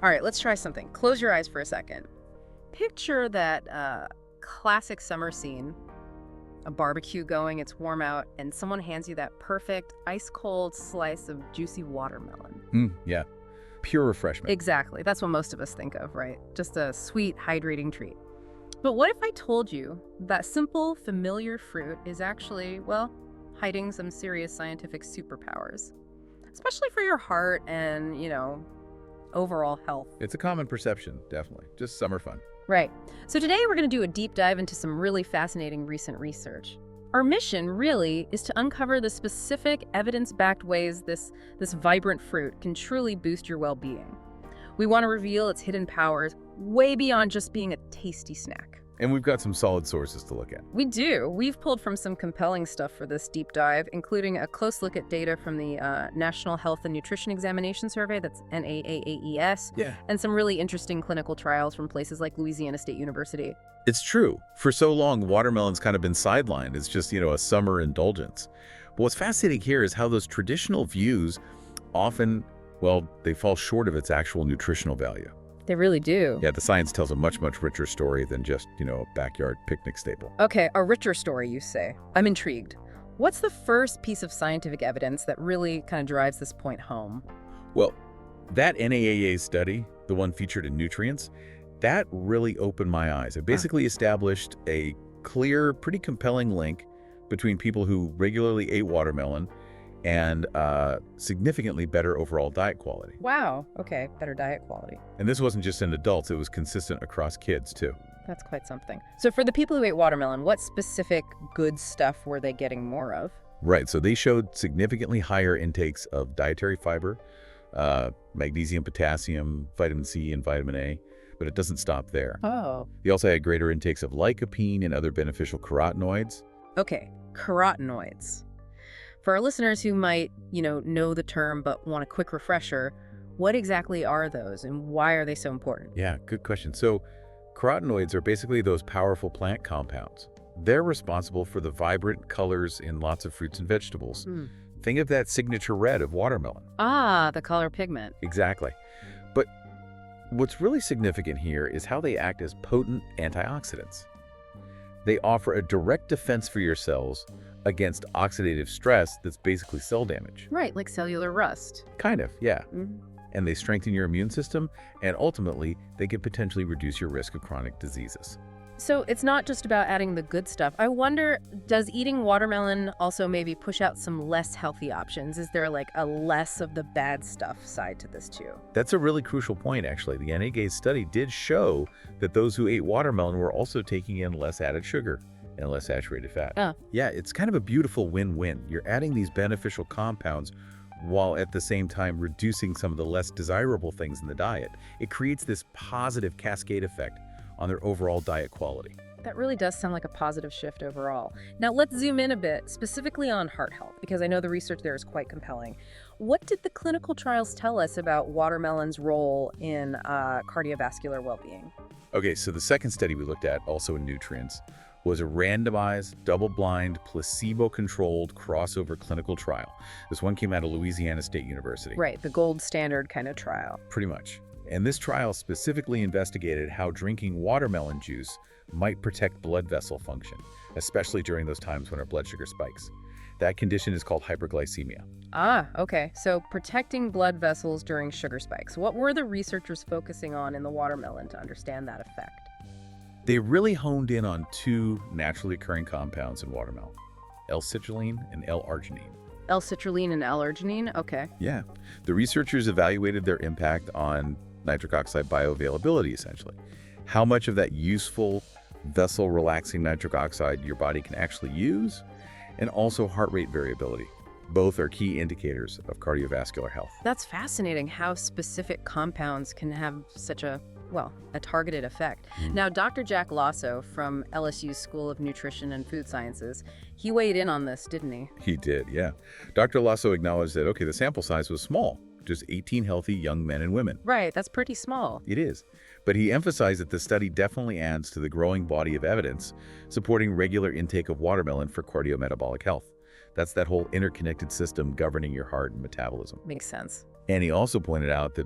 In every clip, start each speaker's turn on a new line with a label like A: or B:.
A: All right, let's try something. Close your eyes for a second. Picture that classic summer scene, a barbecue going, it's warm out, and someone hands you that perfect ice-cold slice of juicy watermelon.
B: Yeah. Pure refreshment.
A: Exactly. That's what most of us think of, right? Just a sweet, hydrating treat. But what if I told you that simple, familiar fruit is actually, well, hiding some serious scientific superpowers, especially for your heart and, overall health?
B: It's a common perception, definitely. Just summer fun.
A: Right. So today we're going to do a deep dive into some really fascinating recent research. Our mission really is to uncover the specific evidence-backed ways this vibrant fruit can truly boost your well-being. We want to reveal its hidden powers way beyond just being a tasty snack.
B: And we've got some solid sources to look at.
A: We do. We've pulled from some compelling stuff for this deep dive, including a close look at data from the National Health and Nutrition Examination Survey, that's NAAES,
B: Yeah.
A: and some really interesting clinical trials from places like Louisiana State University.
B: It's true. For so long, watermelon's kind of been sidelined. It's just, a summer indulgence. But what's fascinating here is how those traditional views often, well, they fall short of its actual nutritional value.
A: They really do.
B: Yeah, the science tells a much, much richer story than just, a backyard picnic staple.
A: Okay, a richer story, you say. I'm intrigued. What's the first piece of scientific evidence that really kind of drives this point home?
B: Well, that NAAA study, the one featured in Nutrients, that really opened my eyes. It basically established a clear, pretty compelling link between people who regularly ate watermelon and significantly better overall diet quality.
A: Wow, okay, better diet quality.
B: And this wasn't just in adults, it was consistent across kids too.
A: That's quite something. So for the people who ate watermelon, what specific good stuff were they getting more of?
B: Right, so they showed significantly higher intakes of dietary fiber, magnesium, potassium, vitamin C, and vitamin A, but it doesn't stop there.
A: Oh.
B: They also had greater intakes of lycopene and other beneficial carotenoids.
A: Okay, carotenoids. For our listeners who might, know the term but want a quick refresher, what exactly are those and why are they so important?
B: Yeah, good question. So carotenoids are basically those powerful plant compounds. They're responsible for the vibrant colors in lots of fruits and vegetables. Think of that signature red of watermelon.
A: Ah, the color pigment.
B: Exactly. But what's really significant here is how they act as potent antioxidants. They offer a direct defense for your cells against oxidative stress that's basically cell damage.
A: Right, like cellular rust.
B: Kind of, yeah.
A: Mhm.
B: And they strengthen your immune system, and ultimately, they can potentially reduce your risk of chronic diseases.
A: So it's not just about adding the good stuff. I wonder, does eating watermelon also maybe push out some less healthy options? Is there like a less of the bad stuff side to this too?
B: That's a really crucial point, actually. The NAGA's study did show that those who ate watermelon were also taking in less added sugar and less saturated fat. Yeah, it's kind of a beautiful win-win. You're adding these beneficial compounds while at the same time reducing some of the less desirable things in the diet. It creates this positive cascade effect on their overall diet quality.
A: That really does sound like a positive shift overall. Now let's zoom in a bit, specifically on heart health, because I know the research there is quite compelling. What did the clinical trials tell us about watermelon's role in cardiovascular well-being?
B: Okay, so the second study we looked at, also in Nutrients, was a randomized, double-blind, placebo-controlled crossover clinical trial. This one came out of Louisiana State University.
A: Right, the gold standard kind of trial.
B: Pretty much. And this trial specifically investigated how drinking watermelon juice might protect blood vessel function, especially during those times when our blood sugar spikes. That condition is called hyperglycemia.
A: Ah, okay. So protecting blood vessels during sugar spikes. What were the researchers focusing on in the watermelon to understand that effect?
B: They really honed in on two naturally occurring compounds in watermelon, L-citrulline and L-arginine.
A: L-citrulline and L-arginine? Okay.
B: Yeah. The researchers evaluated their impact on nitric oxide bioavailability, essentially. How much of that useful vessel-relaxing nitric oxide your body can actually use, and also heart rate variability. Both are key indicators of cardiovascular health.
A: That's fascinating how specific compounds can have such a targeted effect. Now, Dr. Jack Lasso from LSU's School of Nutrition and Food Sciences, he weighed in on this, didn't he?
B: He did, yeah. Dr. Lasso acknowledged that, okay, the sample size was small, just 18 healthy young men and women.
A: Right, that's pretty small.
B: It is. But he emphasized that the study definitely adds to the growing body of evidence supporting regular intake of watermelon for cardiometabolic health. That's that whole interconnected system governing your heart and metabolism.
A: Makes sense.
B: And he also pointed out that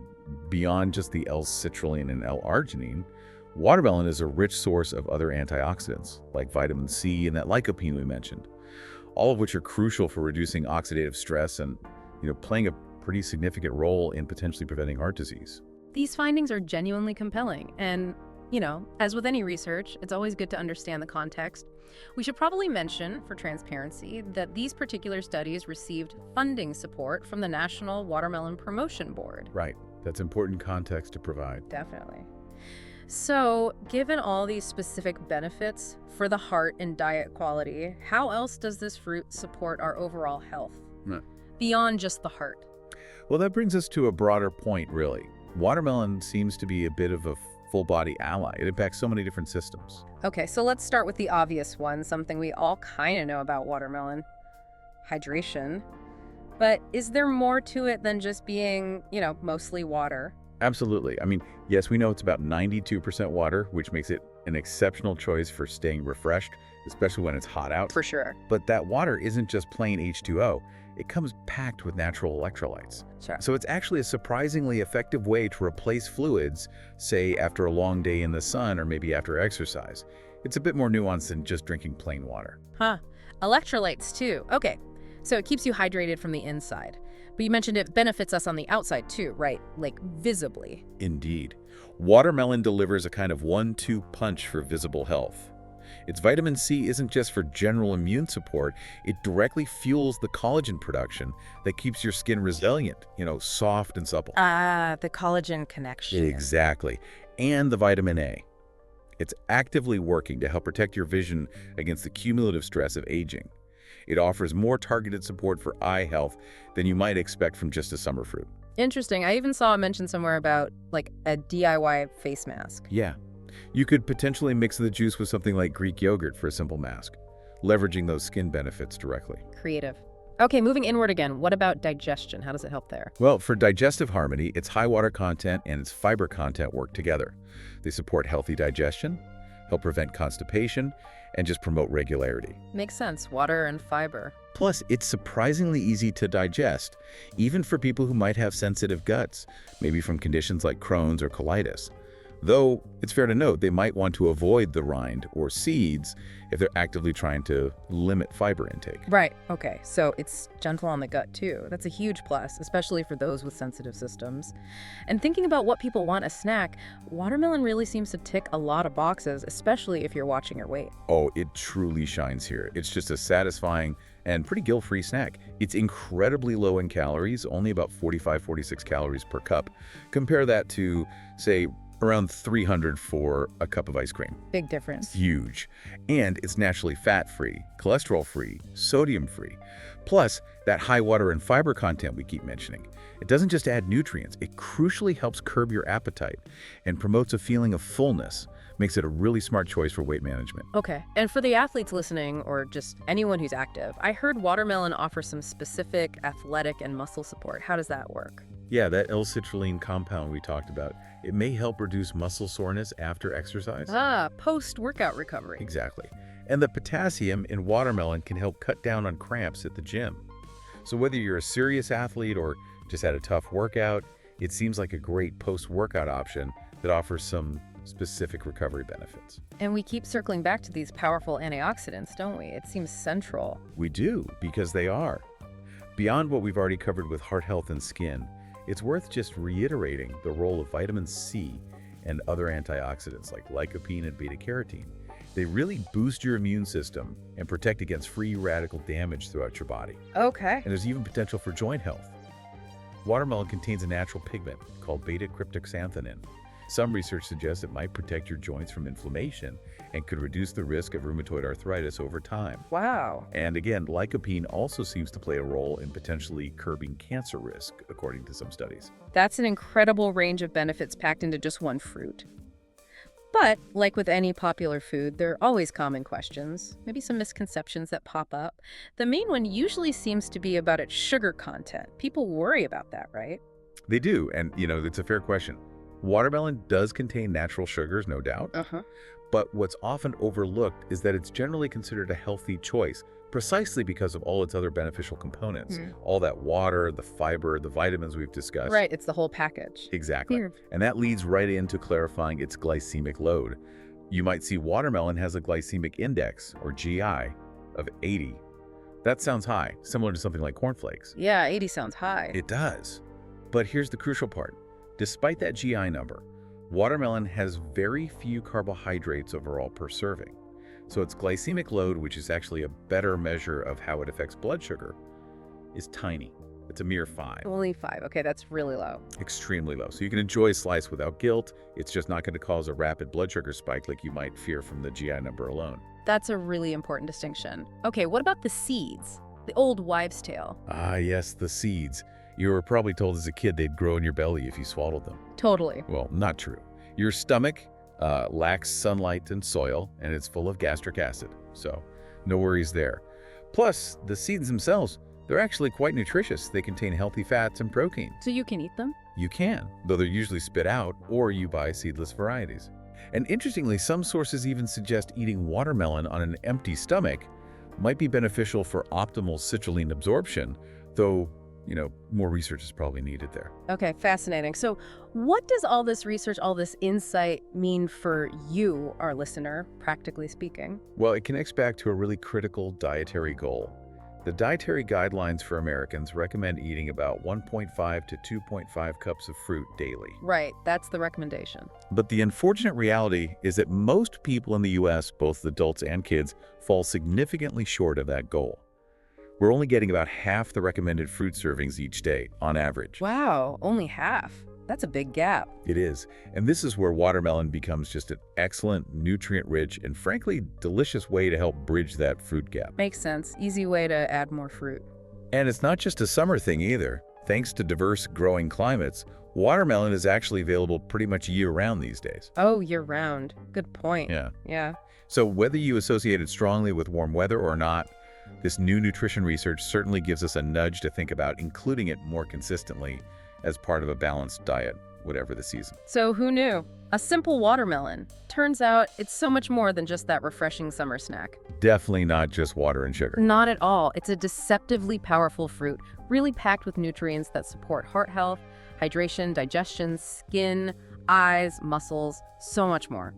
B: beyond just the L-citrulline and L-arginine, watermelon is a rich source of other antioxidants, like vitamin C and that lycopene we mentioned, all of which are crucial for reducing oxidative stress and, playing a pretty significant role in potentially preventing heart disease.
A: These findings are genuinely compelling, and, as with any research, it's always good to understand the context. We should probably mention, for transparency, that these particular studies received funding support from the National Watermelon Promotion Board.
B: Right. That's important context to provide.
A: Definitely. So, given all these specific benefits for the heart and diet quality, how else does this fruit support our overall health? Beyond just the heart?
B: Well, that brings us to a broader point, really. Watermelon seems to be a bit of a full-body ally. It impacts so many different systems.
A: Okay, so let's start with the obvious one, something we all kind of know about watermelon: hydration. But is there more to it than just being, mostly water?
B: Absolutely. I mean, yes, we know it's about 92% water, which makes it an exceptional choice for staying refreshed, especially when it's hot out.
A: For sure.
B: But that water isn't just plain H2O. It comes packed with natural electrolytes.
A: Sure.
B: So it's actually a surprisingly effective way to replace fluids, say after a long day in the sun or maybe after exercise. It's a bit more nuanced than just drinking plain water.
A: Huh. Electrolytes too. Okay. So it keeps you hydrated from the inside. But you mentioned it benefits us on the outside too, right? Like visibly.
B: Indeed. Watermelon delivers a kind of 1-2 punch for visible health. Its vitamin C isn't just for general immune support, it directly fuels the collagen production that keeps your skin resilient, soft and supple.
A: The collagen connection.
B: Exactly. And the vitamin A. It's actively working to help protect your vision against the cumulative stress of aging. It offers more targeted support for eye health than you might expect from just a summer fruit.
A: Interesting. I even saw a mention somewhere about, like, a DIY face mask.
B: Yeah. You could potentially mix the juice with something like Greek yogurt for a simple mask, leveraging those skin benefits directly.
A: Creative. Okay, moving inward again. What about digestion? How does it help there?
B: Well, for digestive harmony, its high water content and its fiber content work together. They support healthy digestion, help prevent constipation, and just promote regularity.
A: Makes sense. Water and fiber.
B: Plus, it's surprisingly easy to digest, even for people who might have sensitive guts, maybe from conditions like Crohn's or colitis. Though, it's fair to note they might want to avoid the rind or seeds if they're actively trying to limit fiber intake.
A: Right. Okay. So it's gentle on the gut too. That's a huge plus, especially for those with sensitive systems. And thinking about what people want a snack, watermelon really seems to tick a lot of boxes, especially if you're watching your weight.
B: Oh, it truly shines here. It's just a satisfying and pretty guilt-free snack. It's incredibly low in calories, only about 45-46 calories per cup. Compare that to, say, around 300 for a cup of ice cream.
A: Big difference.
B: Huge. And it's naturally fat-free, cholesterol-free, sodium-free. Plus, that high water and fiber content we keep mentioning. It doesn't just add nutrients, it crucially helps curb your appetite and promotes a feeling of fullness. Makes it a really smart choice for weight management.
A: Okay. And for the athletes listening, or just anyone who's active, I heard watermelon offers some specific athletic and muscle support. How does that work?
B: Yeah, that L-citrulline compound we talked about, it may help reduce muscle soreness after exercise.
A: Post-workout recovery.
B: Exactly. And the potassium in watermelon can help cut down on cramps at the gym. So whether you're a serious athlete or just had a tough workout, it seems like a great post-workout option that offers some specific recovery benefits.
A: And we keep circling back to these powerful antioxidants, don't we? It seems central.
B: We do, because they are. Beyond what we've already covered with heart health and skin, it's worth just reiterating the role of vitamin C and other antioxidants like lycopene and beta-carotene. They really boost your immune system and protect against free radical damage throughout your body.
A: Okay.
B: And there's even potential for joint health. Watermelon contains a natural pigment called beta-cryptoxanthin. Some research suggests it might protect your joints from inflammation and could reduce the risk of rheumatoid arthritis over time.
A: Wow.
B: And again, lycopene also seems to play a role in potentially curbing cancer risk, according to some studies.
A: That's an incredible range of benefits packed into just one fruit. But, like with any popular food, there are always common questions, maybe some misconceptions that pop up. The main one usually seems to be about its sugar content. People worry about that, right?
B: They do, and it's a fair question. Watermelon does contain natural sugars, no doubt, but what's often overlooked is that it's generally considered a healthy choice, precisely because of all its other beneficial components. All that water, the fiber, the vitamins we've discussed.
A: Right, it's the whole package.
B: Exactly. And that leads right into clarifying its glycemic load. You might see watermelon has a glycemic index, or GI, of 80. That sounds high, similar to something like cornflakes.
A: Yeah, 80 sounds high.
B: It does. But here's the crucial part. Despite that GI number, watermelon has very few carbohydrates overall per serving. So its glycemic load, which is actually a better measure of how it affects blood sugar, is tiny. It's a mere 5.
A: Only 5. Okay, that's really low.
B: Extremely low. So you can enjoy a slice without guilt. It's just not going to cause a rapid blood sugar spike like you might fear from the GI number alone.
A: That's a really important distinction. Okay, what about the seeds? The old wives' tale.
B: Ah, yes, the seeds. You were probably told as a kid they'd grow in your belly if you swallowed them.
A: Totally.
B: Well, not true. Your stomach lacks sunlight and soil, and it's full of gastric acid. So no worries there. Plus, the seeds themselves, they're actually quite nutritious. They contain healthy fats and protein.
A: So you can eat them?
B: You can, though they're usually spit out, or you buy seedless varieties. And interestingly, some sources even suggest eating watermelon on an empty stomach might be beneficial for optimal citrulline absorption, though, more research is probably needed there.
A: Okay, fascinating. So what does all this research, all this insight mean for you, our listener, practically speaking?
B: Well, it connects back to a really critical dietary goal. The dietary guidelines for Americans recommend eating about 1.5 to 2.5 cups of fruit daily.
A: Right, that's the recommendation.
B: But the unfortunate reality is that most people in the U.S., both adults and kids, fall significantly short of that goal. We're only getting about half the recommended fruit servings each day, on average.
A: Wow, only half. That's a big gap.
B: It is. And this is where watermelon becomes just an excellent, nutrient-rich, and frankly, delicious way to help bridge that fruit gap.
A: Makes sense. Easy way to add more fruit.
B: And it's not just a summer thing either. Thanks to diverse growing climates, watermelon is actually available pretty much year-round these days.
A: Oh, year-round. Good point. Yeah.
B: So whether you associate it strongly with warm weather or not, this new nutrition research certainly gives us a nudge to think about including it more consistently as part of a balanced diet, whatever the season.
A: So who knew? A simple watermelon. Turns out it's so much more than just that refreshing summer snack.
B: Definitely not just water and sugar.
A: Not at all. It's a deceptively powerful fruit, really packed with nutrients that support heart health, hydration, digestion, skin, eyes, muscles, so much more.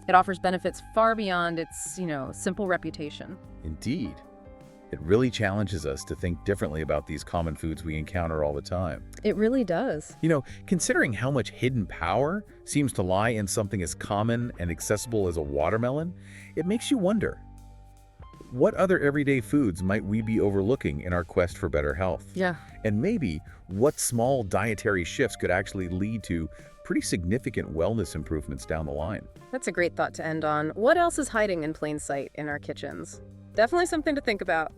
A: It offers benefits far beyond its, simple reputation.
B: Indeed. It really challenges us to think differently about these common foods we encounter all the time.
A: It really does.
B: Considering how much hidden power seems to lie in something as common and accessible as a watermelon, it makes you wonder, what other everyday foods might we be overlooking in our quest for better health?
A: Yeah.
B: And maybe what small dietary shifts could actually lead to pretty significant wellness improvements down the line.
A: That's a great thought to end on. What else is hiding in plain sight in our kitchens? Definitely something to think about.